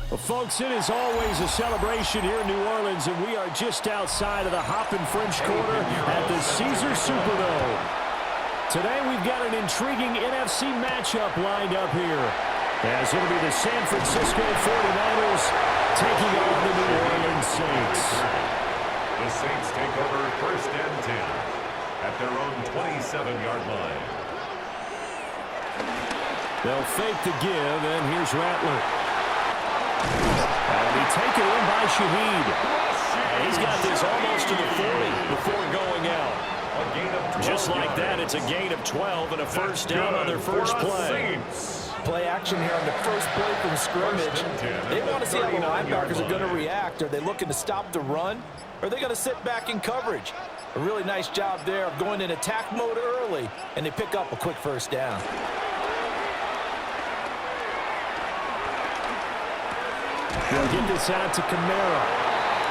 Well, folks, it is always a celebration here in New Orleans, and we are just outside of the Hoppin' French Quarter at the Caesars Superdome. Today, we've got an intriguing NFC matchup lined up here, as it'll be the San Francisco 49ers taking on the New Orleans Saints. The Saints take over 1st and 10 at their own 27-yard line. They'll fake the give, and here's Rattler. And he taken in by Shaheed. And he's got this almost to the 40 before going out. Just like that, it's a gain of 12 and a first down on their first play. Play action here on the first play from scrimmage. They want to see how the linebackers are going to react. Are they looking to stop the run? Or are they going to sit back in coverage? A really nice job there of going in attack mode early, and they pick up a quick first down. They'll get this out to Kamara.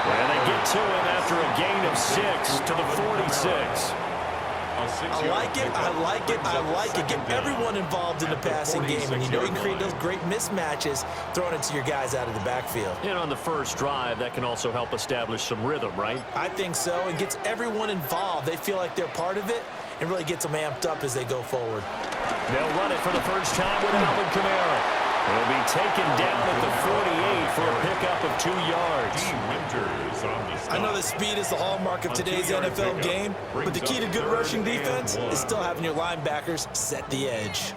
And they get to him after a gain of 6 to the 46. I like it, I like it, I like it. Get everyone involved in the passing game, and you know you can create those great mismatches throwing it to your guys out of the backfield. And on the first drive, that can also help establish some rhythm, right? I think so, and gets everyone involved. They feel like they're part of it, and really gets them amped up as they go forward. They'll run it for the first time with Alvin Kamara. He'll be taken down at the 48 for a pickup of 2 yards. I know that speed is the hallmark of today's NFL game, but the key to good rushing defense is still having your linebackers set the edge.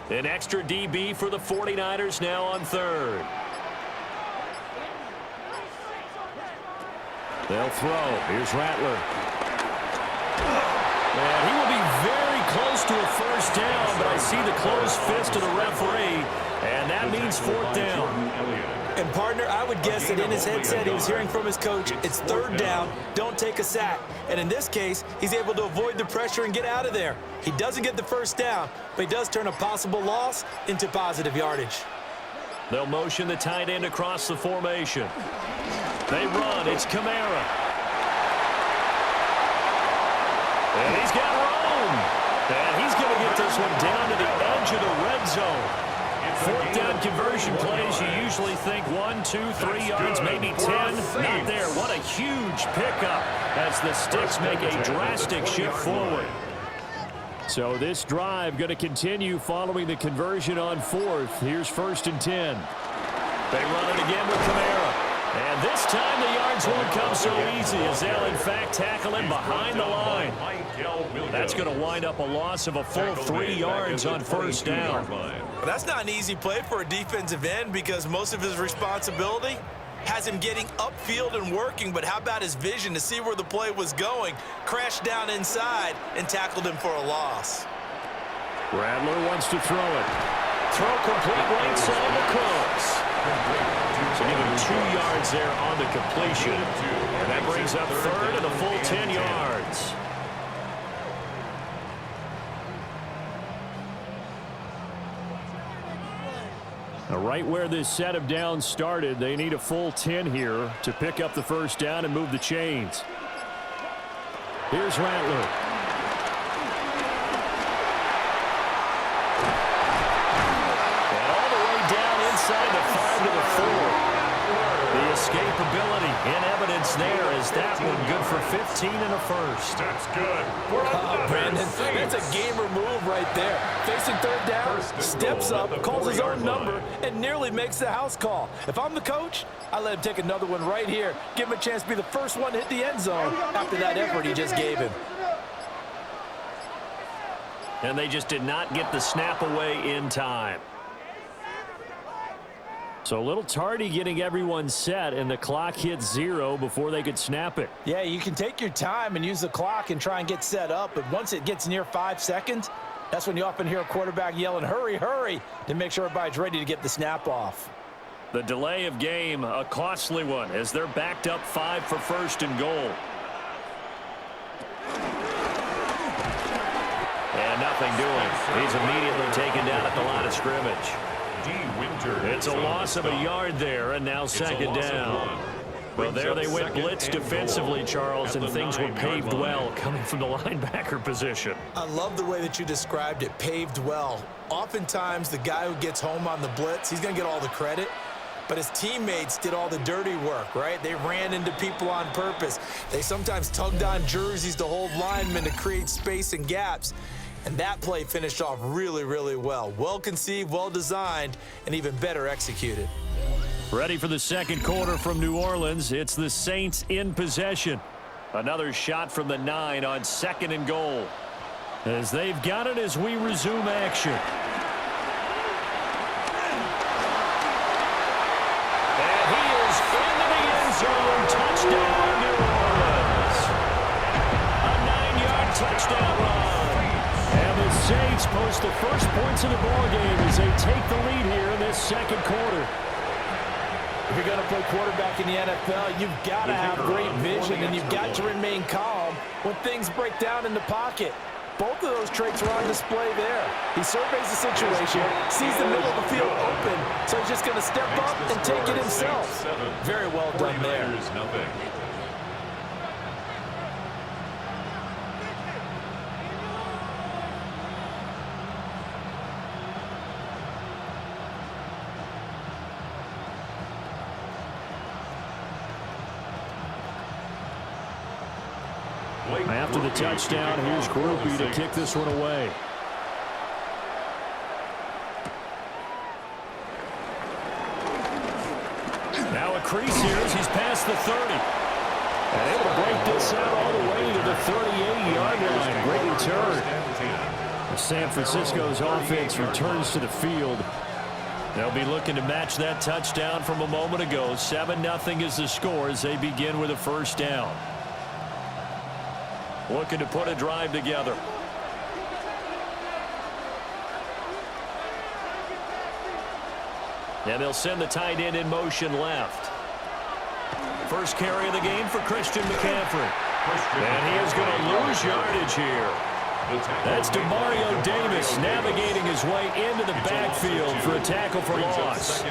An extra DB for the 49ers now on 3rd. They'll throw. Here's Rattler. And he will be very close to a first down, but I see the closed fist of the referee, and that means 4th down. And, partner, I would guess that in his headset he was hearing from his coach, it's 3rd down, don't take a sack. And in this case, he's able to avoid the pressure and get out of there. He doesn't get the first down, but he does turn a possible loss into positive yardage. They'll motion the tight end across the formation. They run. It's Kamara. And he's got room. And he's going to get this one down to the edge of the red zone. 4th down conversion plays, you usually think 1, 2, 3 yards, maybe 10. Not there. What a huge pickup as the Sticks make a drastic shift forward. So this drive going to continue following the conversion on 4th. Here's 1st and 10. They run it again with Kamara. And this time the yards won't come so easy as they'll, in fact, tackle him behind the line. That's going to wind up a loss of a full 3 yards on first down. Well, that's not an easy play for a defensive end because most of his responsibility has him getting upfield and working, but how about his vision to see where the play was going, crashed down inside, and tackled him for a loss. Rattler wants to throw it. Throw complete right side to Cooks. So give him 2 yards there on the completion. And that brings up 3rd and a full 10 yards. Now, right where this set of downs started, they need a full 10 here to pick up the first down and move the chains. Here's Rattler. Inside the 5 to the 4. The escapability in evidence there is that one good for 15 and a first. That's good. Brandon, that's a gamer move right there. Facing 3rd down, steps up, calls his own number, and nearly makes the house call. If I'm the coach, I let him take another one right here. Give him a chance to be the first one to hit the end zone after that effort he just gave him. And they just did not get the snap away in time. So a little tardy getting everyone set, and the clock hit 0 before they could snap it. Yeah, you can take your time and use the clock and try and get set up, but once it gets near 5 seconds, that's when you often hear a quarterback yelling, hurry, hurry, to make sure everybody's ready to get the snap off. The delay of game, a costly one, as they're backed up 5 for 1st and goal. And nothing doing. He's immediately taken down at the line of scrimmage. It's a loss of a yard there, and now 2nd down. Well, there they went blitz defensively, Charles, and things were paved well coming from the linebacker position. I love the way that you described it, paved well. Oftentimes, the guy who gets home on the blitz, he's going to get all the credit. But his teammates did all the dirty work, right? They ran into people on purpose. They sometimes tugged on jerseys to hold linemen to create space and gaps. And that play finished off really, really well. Well conceived, well designed, and even better executed. Ready for the second quarter from New Orleans. It's the Saints in possession. Another shot from the 9 on 2nd and goal. As they've got it as we resume action. And he is into the end zone. Touchdown, New Orleans. A 9-yard touchdown run. And the Saints post the first points of the ballgame as they take the lead here in this second quarter. If you're going to play quarterback in the NFL, you've got to have great vision, and you've got to remain calm when things break down in the pocket. Both of those traits are on display there. He surveys the situation, sees the middle of the field open, so he's just going to step up and take it himself. Very well done there. After the touchdown, here's Groupie to kick this one away. Now a crease here as he's past the 30. And able to break this out all the way to the 38-yard line. Great return. San Francisco's offense returns to the field. They'll be looking to match that touchdown from a moment ago. 7-0 is the score as they begin with a first down. Looking to put a drive together. And they'll send the tight end in motion left. First carry of the game for Christian McCaffrey. And he is going to lose yardage here. That's DeMario Davis navigating his way into the backfield for a tackle for loss.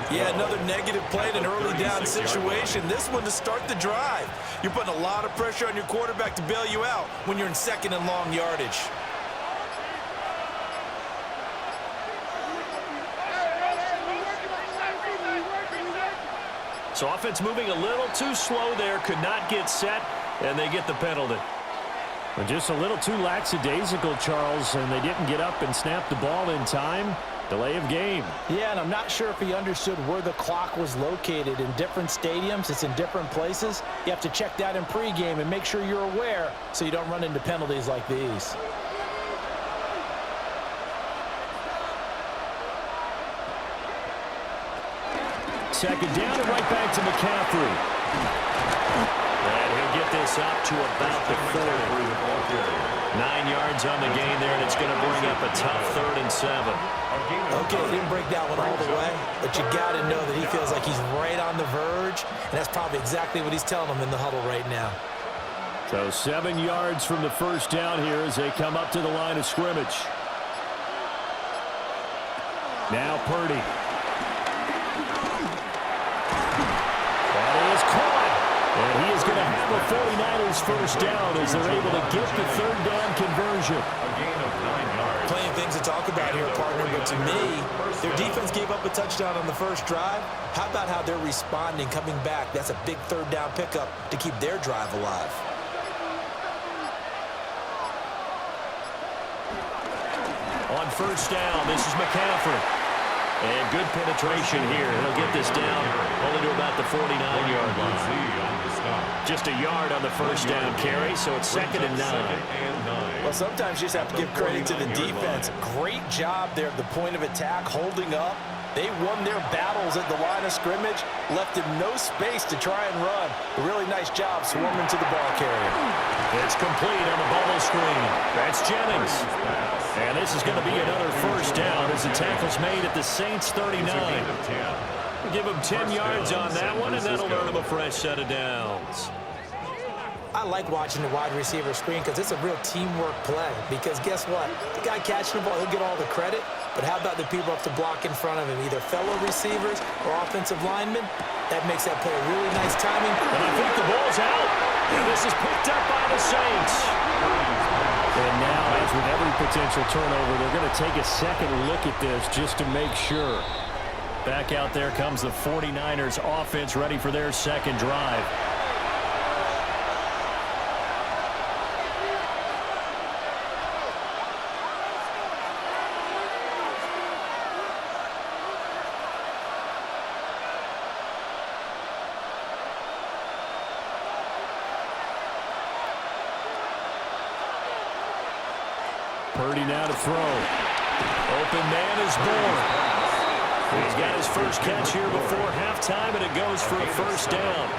Yeah, another negative play in an early down situation. This one to start the drive. You're putting a lot of pressure on your quarterback to bail you out when you're in 2nd and long yardage. So offense moving a little too slow there, could not get set, and they get the penalty. Well, just a little too lackadaisical, Charles, and they didn't get up and snap the ball in time. Delay of game. Yeah, and I'm not sure if he understood where the clock was located. In different stadiums, it's in different places. You have to check that in pregame and make sure you're aware so you don't run into penalties like these. Second down and right back to McCaffrey. And he'll get this up to about the 40. 9 yards on the gain there, and it's going to bring up a tough 3rd and 7. Okay, he didn't break that one all the way, but you got to know that he feels like he's right on the verge, and that's probably exactly what he's telling them in the huddle right now. So 7 yards from the first down here as they come up to the line of scrimmage. Now Purdy. That is caught. And he is going to have a 49ers first down as they're able to get the 3rd down conversion. A gain of 9 yards. Plenty of things to talk about here, partner, but to me, their defense gave up a touchdown on the first drive. How about how they're responding, coming back? That's a big 3rd down pickup to keep their drive alive. On first down, this is McCaffrey. And good penetration here. He'll get this down only to about the 49-yard line. Just a yard on the first down carry, so it's 2nd and 9. Well, sometimes you just have to give credit to the defense. Great job there at the point of attack, holding up. They won their battles at the line of scrimmage, left him no space to try and run. A really nice job swarming to the ball carrier. It's complete on the bubble screen. That's Jennings. And this is going to be another first down as the tackle's made at the Saints 39. We'll give him 10 yards on that one, and that'll earn him a fresh set of downs. I like watching the wide receiver screen because it's a real teamwork play. Because guess what? The guy catching the ball, he'll get all the credit. But how about the people up to block in front of him, either fellow receivers or offensive linemen? That makes that play a really nice timing. And I think the ball's out. And this is picked up by the Saints. And now, as with every potential turnover, they're going to take a second look at this just to make sure. Back out there comes the 49ers offense ready for their second drive. Purdy now to throw. Open man is born. He's got his first catch here before halftime, and it goes for a first down.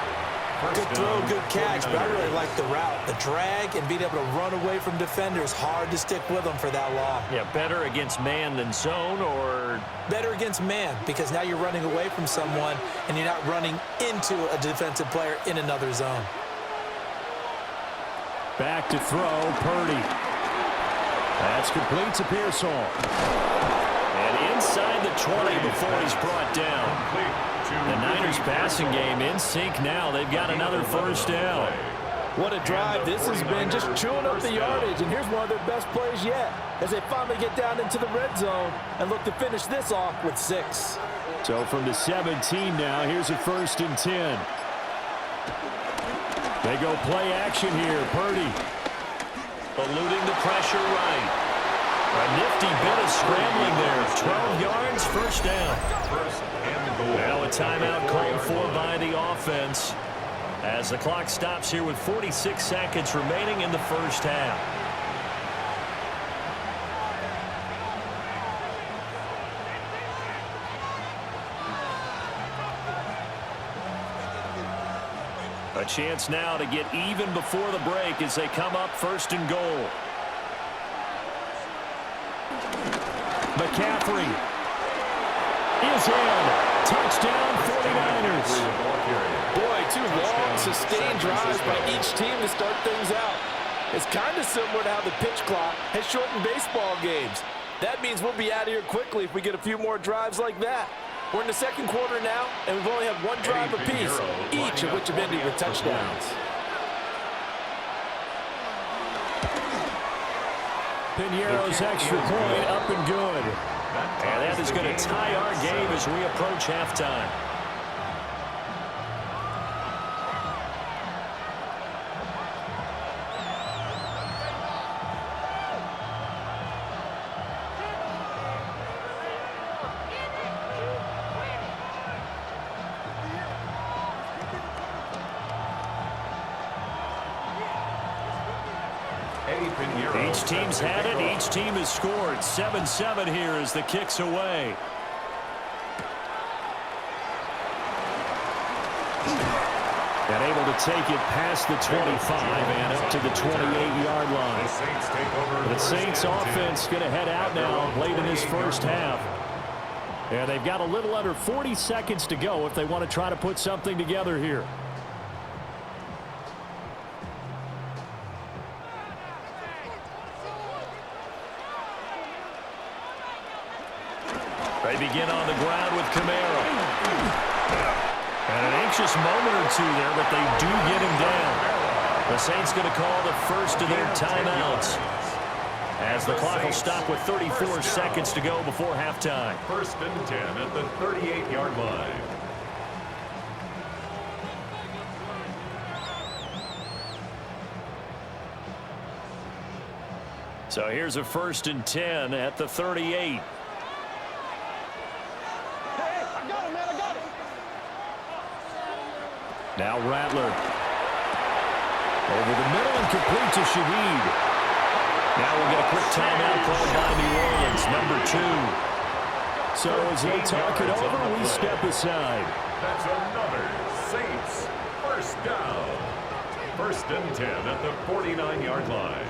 Good throw, good catch, but I really like the route. The drag and being able to run away from defenders, hard to stick with them for that long. Yeah, better against man than zone, or? Better against man, because now you're running away from someone, and you're not running into a defensive player in another zone. Back to throw, Purdy. That's complete to Pearsall. And inside the 20 before he's brought down. The Niners passing game in sync now. They've got another first down. What a drive this has been, just chewing up the yardage. And here's one of their best plays yet as they finally get down into the red zone and look to finish this off with 6. So from the 17 now, here's a 1st and 10. They go play action here. Purdy eluding the pressure right. A nifty bit of scrambling there. 12 yards, first down. Now a timeout called for by the offense as the clock stops here with 46 seconds remaining in the first half. A chance now to get even before the break as they come up 1st and goal. McCaffrey is in. Touchdown 49ers. Boy, 2 long, sustained drives by each team to start things out. It's kind of similar to how the pitch clock has shortened baseball games. That means we'll be out of here quickly if we get a few more drives like that. We're in the second quarter now, and we've only had 1 drive apiece, each of which have ended with touchdowns. Piñeiro's extra point up and good. And that is going to tie our game as we approach halftime. Each team's had it. Each team has scored. 7-7 here as the kick's away. And able to take it past the 25 and up to the 28-yard line. The Saints offense going to head out now late in this first half. And they've got a little under 40 seconds to go if they want to try to put something together here. They begin on the ground with Camaro. And an anxious moment or two there, but they do get him down. The Saints going to call the first of their timeouts as the clock will stop with 34 seconds to go before halftime. 1st and 10 at the 38-yard line. So here's a 1st and 10 at the 38. Now Rattler. Over the middle and complete to Shaheed. Now we'll get a quick timeout called by New Orleans, number 2. So as they talk it over, we step aside. That's another Saints first down. 1st and 10 at the 49-yard line.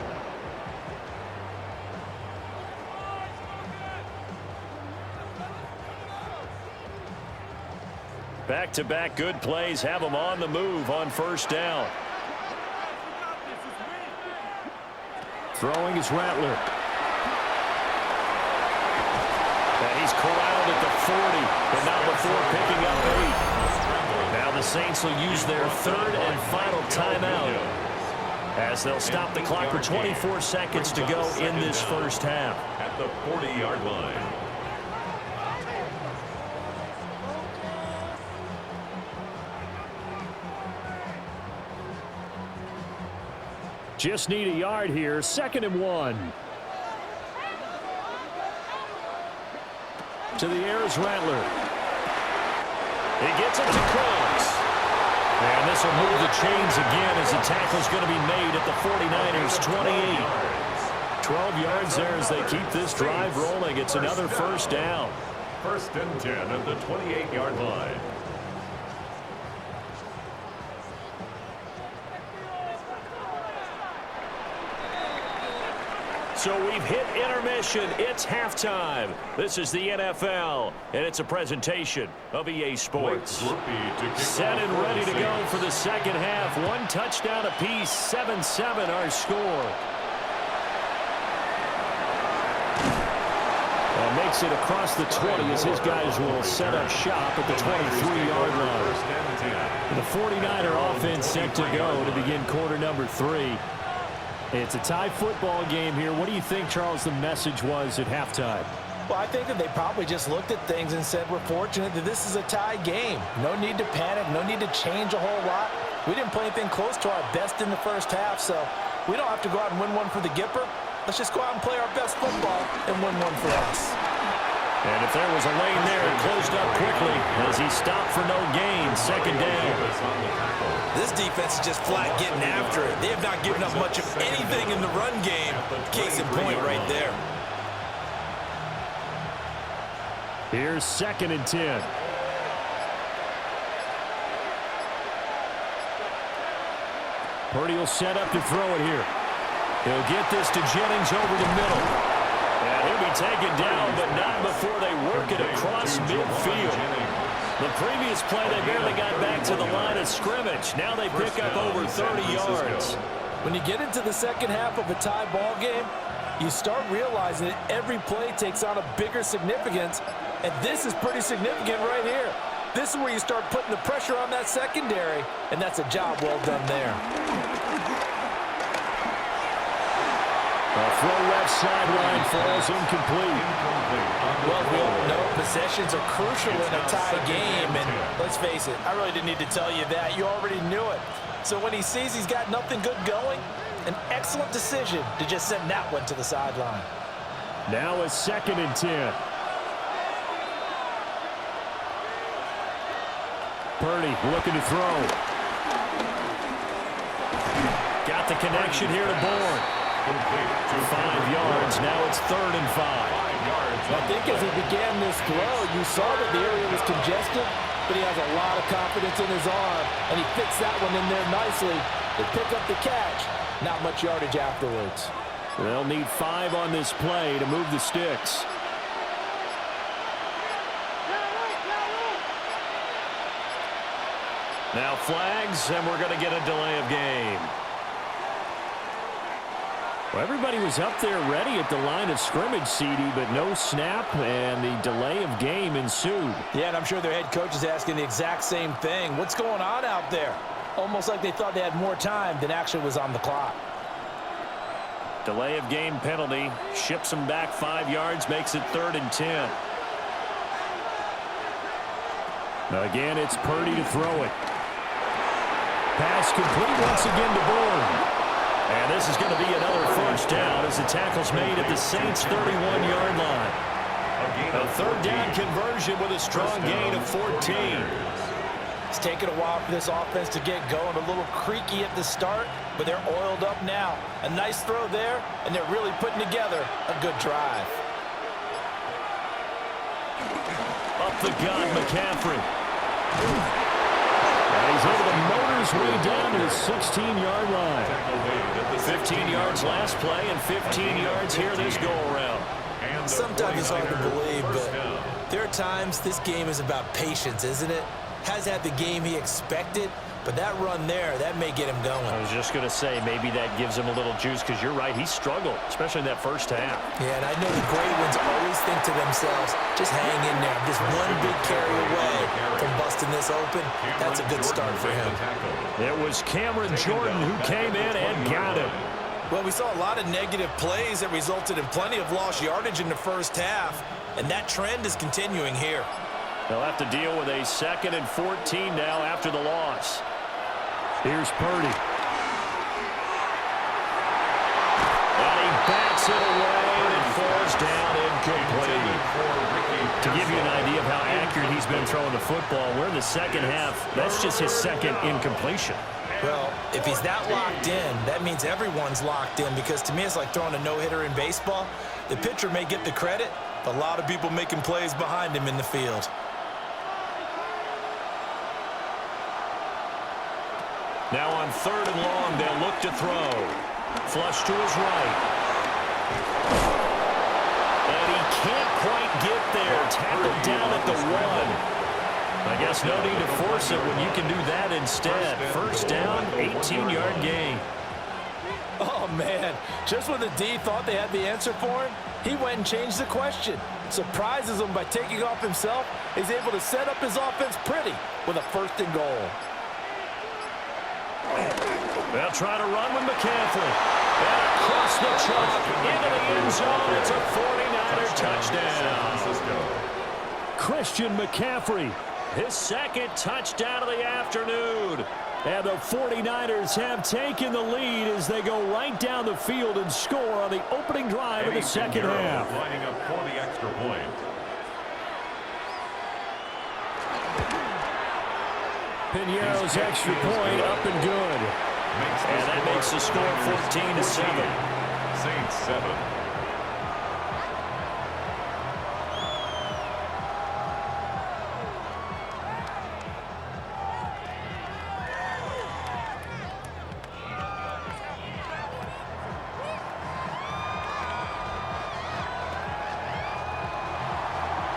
Back-to-back good plays have them on the move on 1st down. Throwing is Rattler. he's corralled at the 40, but not before picking up 8. Now the Saints will use their third and final timeout, as they'll stop the clock for 24 seconds to go in this first half. At the 40-yard line. Just need a yard here. 2nd and 1. To the air is Rattler. He gets it to Cross. And this will move the chains again as the tackle's going to be made at the 49ers 28. 12 yards there as they keep this drive rolling. It's another first down. 1st and 10 at the 28-yard line. So we've hit intermission. It's halftime. This is the NFL, and it's a presentation of EA Sports. Set and ready to go for the second half. 1 touchdown apiece, 7-7 our score. And makes it across the 20 as his guys will set up shop at the 23-yard line. The 49er offense set to go to begin quarter number 3. It's a tie football game here. What do you think, Charles, the message was at halftime? Well, I think that they probably just looked at things and said, we're fortunate that this is a tie game. No need to panic. No need to change a whole lot. We didn't play anything close to our best in the first half, so we don't have to go out and win one for the Gipper. Let's just go out and play our best football and win one for us. And if there was a lane there, it closed up quickly as he stopped for no gain. 2nd down. This defense is just flat getting after it. They have not given up much of anything in the run game. Case in point right there. Here's 2nd and 10. Purdy will set up to throw it here. He'll get this to Jennings over the middle. And he'll be taken down, but not before they work it across midfield. The previous play, they barely got back to the line of scrimmage. Now they pick up over 30 yards. When you get into the second half of a tie ball game, you start realizing that every play takes on a bigger significance, and this is pretty significant right here. This is where you start putting the pressure on that secondary, and that's a job well done there. The throw left sideline falls incomplete. Well, we all know possessions are crucial in a tie game, and let's face it, I really didn't need to tell you that. You already knew it. So when he sees he's got nothing good going, an excellent decision to just send that one to the sideline. Now it's 2nd and 10. Purdy looking to throw. Got the connection here to Bourne. 5 yards. Now it's 3rd and 5. I think as he began this throw, you saw that the area was congested, but he has a lot of confidence in his arm, and he fits that one in there nicely. They pick up the catch. Not much yardage afterwards. They'll need 5 on this play to move the sticks. Now flags, and we're going to get a delay of game. Well, everybody was up there ready at the line of scrimmage, CD, but no snap, and the delay of game ensued. Yeah, and I'm sure their head coach is asking the exact same thing. What's going on out there? Almost like they thought they had more time than actually was on the clock. Delay of game penalty. Ships them back 5 yards, makes it 3rd and 10. Again, it's Purdy to throw it. Pass complete once again to Bourne. And this is going to be another first down as the tackle's made at the Saints' 31-yard line. A 3rd down conversion with a strong gain of 14. It's taken a while for this offense to get going. A little creaky at the start, but they're oiled up now. A nice throw there, and they're really putting together a good drive. Up the gun, McCaffrey. And he's able to motor his way down to the 16-yard line. 15 yards last play and 15 yards here this go-around. Sometimes it's hard to believe, but there are times this game is about patience, isn't it? Has had the game he expected, But that run there, that may get him going. I was just going to say, maybe that gives him a little juice, because you're right, he struggled, especially in that first half. Yeah, and I know the great ones always think to themselves, just hang in there. I'm just one big carry away from busting this open. That's a good start for him. It was Cameron Jordan who came in and got him. Well, we saw a lot of negative plays that resulted in plenty of lost yardage in the first half, and that trend is continuing here. They'll have to deal with a 2nd and 14 now after the loss. Here's Purdy. And he backs it away, and it falls down incomplete. To give you an idea of how accurate he's been throwing the football, we're in the second half. That's just his 2nd incompletion. Well, if he's that locked in, that means everyone's locked in, because to me it's like throwing a no-hitter in baseball. The pitcher may get the credit, but a lot of people making plays behind him in the field. Now on 3rd and long, they'll look to throw. Flush to his right. And he can't quite get there. Tackled down at the 1. I guess no need to force it when you can do that instead. First down, 18-yard gain. Oh, man. Just when the D thought they had the answer for him, he went and changed the question. Surprises him by taking off himself. He's able to set up his offense pretty with a 1st and goal. They'll try to run with McCaffrey. And across the chalk into the end zone. It's a 49er touchdown. Christian McCaffrey, his 2nd touchdown of the afternoon. And the 49ers have taken the lead as they go right down the field and score on the opening drive of the second half. Lining up for the extra point. Piñeiro's extra point up and good. And that makes the score 14-7. Saints 7.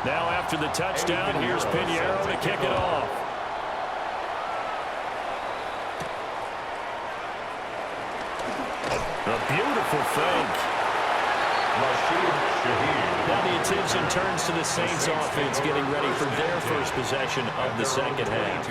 Now after the touchdown, here's Piñeiro to kick it off. A beautiful fake. Now the attention turns to the Saints offense getting ready for their first possession of the second half.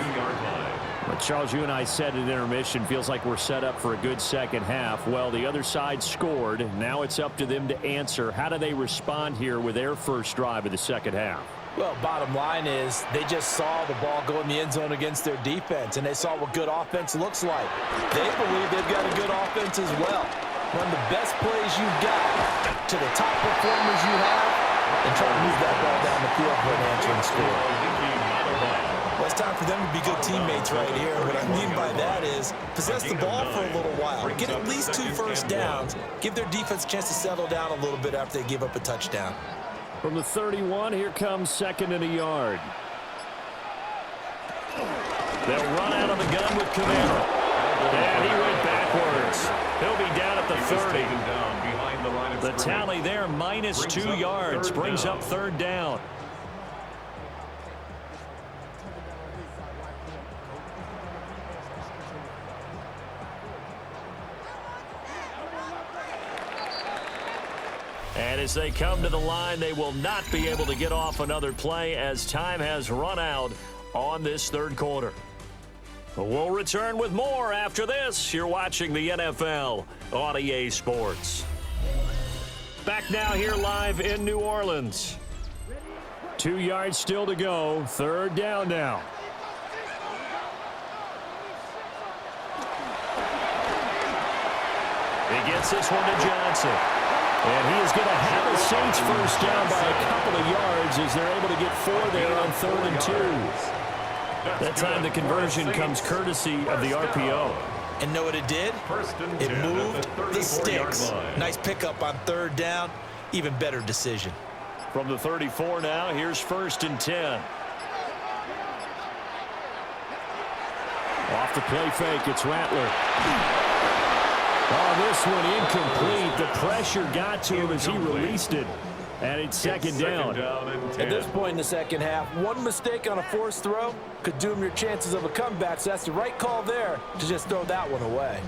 But Charles, you and I said at intermission, feels like we're set up for a good second half. Well, the other side scored. Now it's up to them to answer. How do they respond here with their first drive of the second half? Well, bottom line is they just saw the ball go in the end zone against their defense, and they saw what good offense looks like. They believe they've got a good offense as well. Run the best plays you've got to the top performers you have, and try to move that ball down the field for an answering score. Well, it's time for them to be good teammates right here. What I mean by that is possess the ball for a little while. Get at least 2 first downs. Give their defense a chance to settle down a little bit after they give up a touchdown. From the 31, here comes 2nd and a yard. They'll run out of the gun with Camara. And he went backwards. He'll be down at the 30. The tally there, minus 2 yards, brings up 3rd down. And as they come to the line, they will not be able to get off another play as time has run out on this 3rd quarter. We'll return with more after this. You're watching the NFL on EA Sports. Back now here live in New Orleans. 2 yards still to go. 3rd down now. He gets this one to Johnson. And he is going to have the Saints first down by a couple of yards as they're able to get 4 there on 3rd and 2. That time the conversion comes courtesy of the RPO. And know what it did? It moved the sticks. Nice pickup on 3rd down. Even better decision. From the 34 now, here's 1st and 10. Off the play fake, it's Rattler. Oh, this one incomplete. The pressure got to him as he released it. And it's second down. And 10. At this point in the second half, one mistake on a forced throw could doom your chances of a comeback, so that's the right call there to just throw that one away.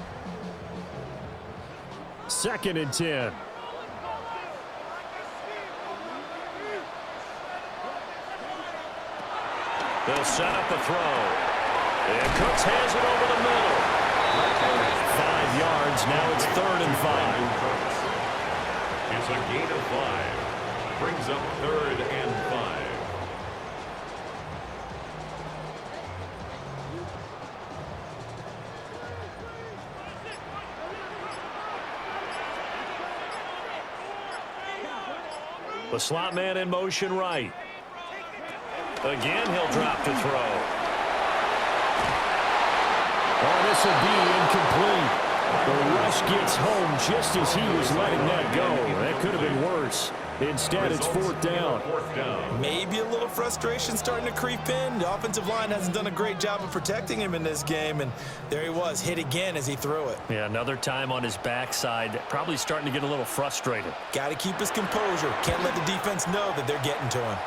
Second and 10. They'll set up the throw. And Cooks has it over the middle. 5 yards. Now it's 3rd and 5. It's a gain of 5. Brings up 3rd and 5. The slot man in motion right. Again, he'll drop to throw. Oh, this will be incomplete. The rush gets home just as he was letting that go. That could have been worse. Instead, it's 4th down. Maybe a little frustration starting to creep in. The offensive line hasn't done a great job of protecting him in this game, and there he was, hit again as he threw it. Yeah, another time on his backside. Probably starting to get a little frustrated. Got to keep his composure. Can't let the defense know that they're getting to him.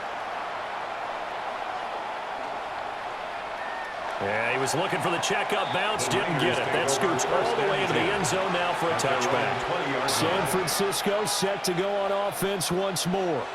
Yeah, he was looking for the checkup bounce, didn't get it. That scoots all the way into the end zone now for a touchback. San Francisco set to go on offense once more.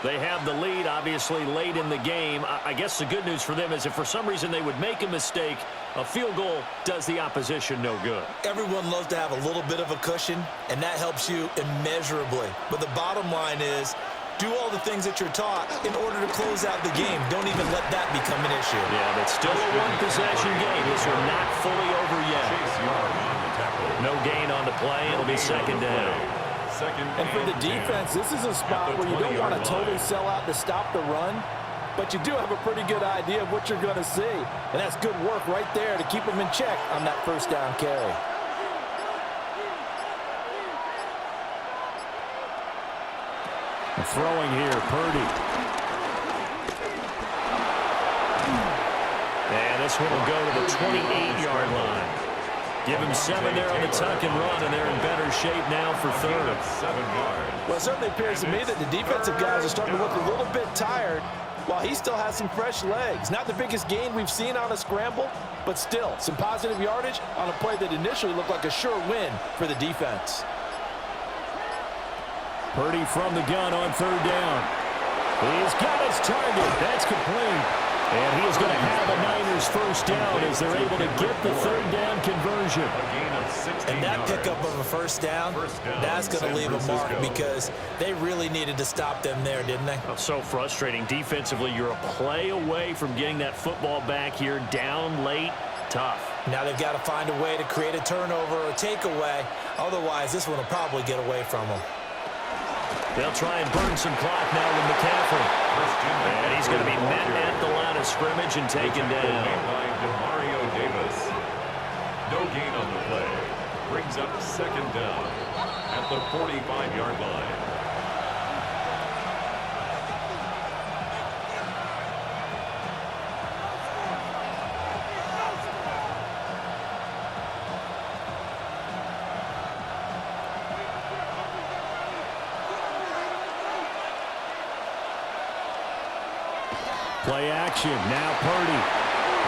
They have the lead, obviously, late in the game. I guess the good news for them is if for some reason they would make a mistake, a field goal does the opposition no good. Everyone loves to have a little bit of a cushion, and that helps you immeasurably. But the bottom line is, do all the things that you're taught in order to close out the game. Don't even let that become an issue. Yeah, but still a one-possession game. This one not fully over yet. No gain on the play. It'll be second down. And for the defense, this is a spot where you don't want to totally sell out to stop the run, but you do have a pretty good idea of what you're going to see. And that's good work right there to keep them in check on that first down carry. Throwing here, Purdy. And this one will go to the 28-yard line. Give him 7 there on the tuck and run, and they're in better shape now for 3rd. 7 yards. Well, it certainly appears to me that the defensive guys are starting to look a little bit tired while he still has some fresh legs. Not the biggest gain we've seen on a scramble, but still some positive yardage on a play that initially looked like a sure win for the defense. Purdy from the gun on 3rd down. He's got his target. That's complete. And he is going to have a Niners first down as they're able to get the 3rd down conversion. And that pickup of a first down, that's going to leave a mark because they really needed to stop them there, didn't they? Oh, so frustrating. Defensively, you're a play away from getting that football back here down late. Tough. Now they've got to find a way to create a turnover or a takeaway. Otherwise, this one will probably get away from them. They'll try and burn some clock now with McCaffrey. And he's going to be met at the line of scrimmage and taken down. Mario Davis. No gain on the play. Brings up 2nd down at the 45-yard line. Play action. Now Purdy.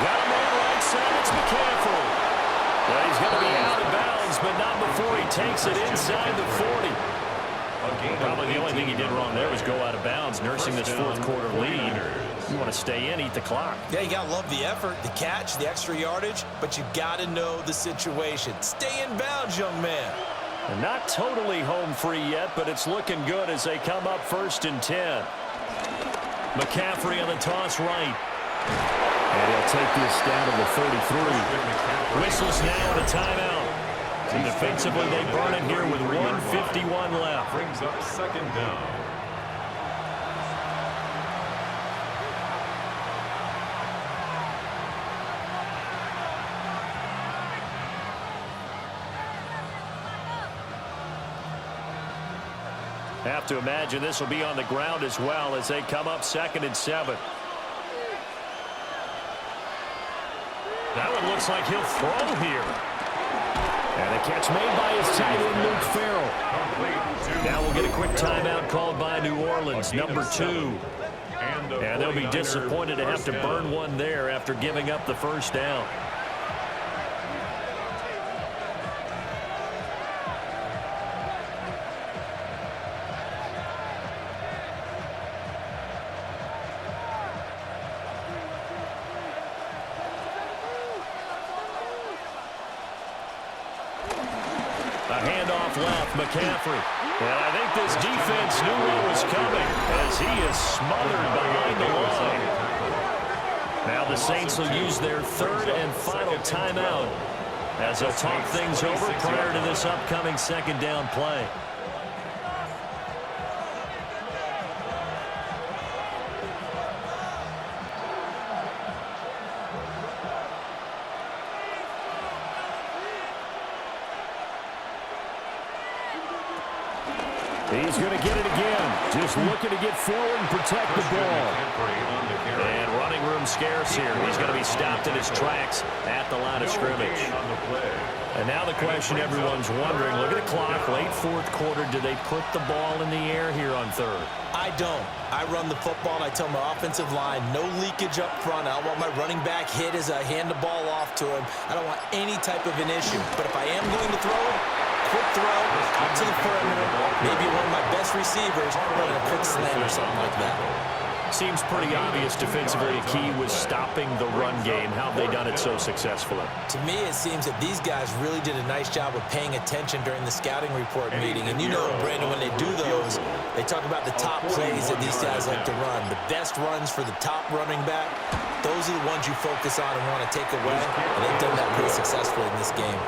Got a man right side. It's McCaffrey. Well, he's going to be out of bounds, but not before he takes it inside the 40. Probably the only thing he did wrong there was go out of bounds, nursing this 4th quarter lead. You want to stay in, eat the clock. Yeah, you got to love the effort, the catch, the extra yardage, but you got to know the situation. Stay in bounds, young man. And not totally home free yet, but it's looking good as they come up 1st and 10. McCaffrey on the toss right. And he'll take this down to the 33. Whistles now and a timeout. And defensively, they burn it here with 1:51 left. Brings up 2nd down. Have to imagine this will be on the ground as well as they come up 2nd and 7. That one looks like he'll throw here. And a catch made by his tight end, Luke Farrell. Now we'll get a quick timeout called by New Orleans, number 2. And they'll be disappointed to have to burn one there after giving up the first down. A handoff left, McCaffrey. And I think this defense knew what was coming as he is smothered behind the line. Now the Saints will use their third and final timeout as they'll talk things over prior to this upcoming second down play. He's going to get it again. Just looking to get forward and protect the ball. And running room scarce here. He's going to be stopped in his tracks at the line of scrimmage. And now the question everyone's wondering, look at the clock, late fourth quarter. Do they put the ball in the air here on third? I don't. I run the football, and I tell my offensive line, no leakage up front. I don't want my running back hit as I hand the ball off to him. I don't want any type of an issue. But if I am going to throw, quick throw, out to the perimeter, maybe one of my best receivers running a quick slam or something like that. Seems pretty obvious defensively the key was stopping the run game. How have they done it so successfully? To me, it seems that these guys really did a nice job of paying attention during the scouting report meeting. And you know, Brandon, when they do those, they talk about the top plays that these guys like to run. The best runs for the top running back, those are the ones you focus on and want to take away. And they've done that pretty successfully in this game.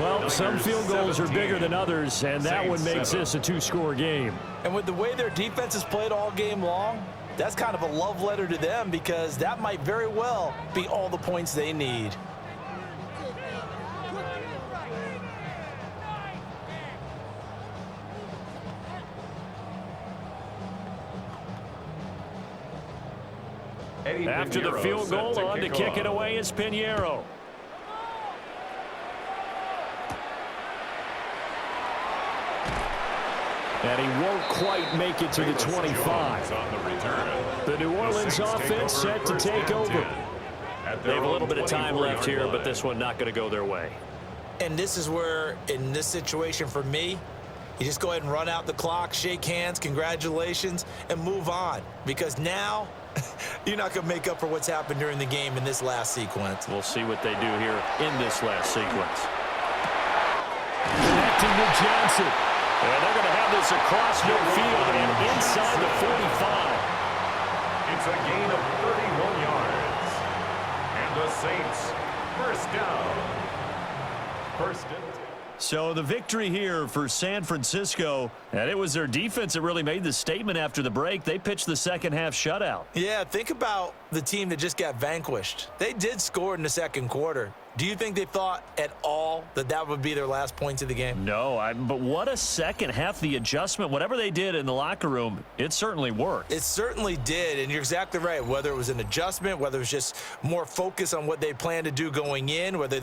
Well, some field goals are bigger than others, and that one makes this a two-score game. And with the way their defense has played all game long, that's kind of a love letter to them because that might very well be all the points they need. After the field goal, on to kick it away is Pinheiro. And he won't quite make it to the 25. The New Orleans offense set to take over. They have a little bit of time left here, but this one not going to go their way. And this is where, in this situation for me, you just go ahead and run out the clock, shake hands, congratulations, and move on. Because now, you're not going to make up for what's happened during the game in this last sequence. We'll see what they do here in this last sequence. Connecting with Johnson. And they're going to have this across midfield and inside the 45. It's a gain of 31 yards. And the Saints, first down. First and 10. So the victory here for San Francisco, and it was their defense that really made the statement after the break. They pitched the second half shutout. Yeah, think about the team that just got vanquished. They did score in the second quarter. Do you think they thought at all that that would be their last points of the game? No, but what a second half. The adjustment, whatever they did in the locker room, it certainly worked. It certainly did, and you're exactly right. Whether it was an adjustment, whether it was just more focus on what they planned to do going in, whether